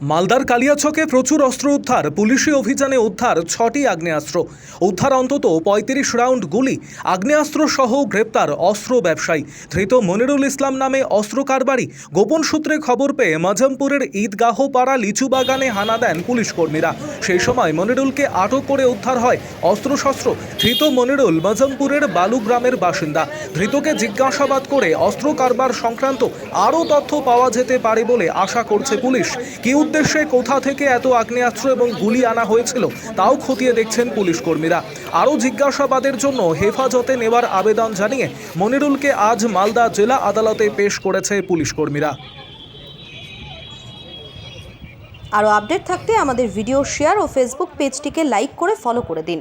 মালদার কালিয়াচকে প্রচুর অস্ত্র উদ্ধার। পুলিশি অভিযানে উদ্ধার 6টি আগ্নেয়াস্ত্র। উদ্ধার অন্তত 35 রাউন্ড গুলি। আগ্নেয়াস্ত্র সহ গ্রেপ্তার অস্ত্র ব্যবসায়ী ধৃত মনিরুল ইসলাম নামে অস্ত্র কারবারি। গোপন সূত্রে খবর পেয়ে মাজমপুরের ঈদগাহ পাড়া লিচু বাগানে হানা দেন পুলিশ কর্মীরা। সেই সময় মনিরুলকে আটক করে উদ্ধার হয় অস্ত্রশস্ত্র। ধৃত মনিরুল মাজমপুরের বালু গ্রামের বাসিন্দা। ধৃতকে জিজ্ঞাসাবাদ করে অস্ত্র কারবার সংক্রান্ত আরও তথ্য পাওয়া যেতে পারে বলে আশা করছে পুলিশ। কি উদ্দেশ্যে, কোথা থেকে এত আগ্নেয়াস্ত্র এবং গুলি আনা হয়েছিল তাও খতিয়ে দেখছেন পুলিশ কর্মীরা। আরও জিজ্ঞাসাবাদের জন্য হেফাজতে নেওয়ার আবেদন জানিয়ে মনিরুলকে আজ মালদা জেলা আদালতে পেশ করেছে পুলিশ কর্মীরা। আরও আপডেট থাকতে আমাদের ভিডিও শেয়ার ও ফেসবুক পেজটিকে লাইক করে ফলো করে দিন।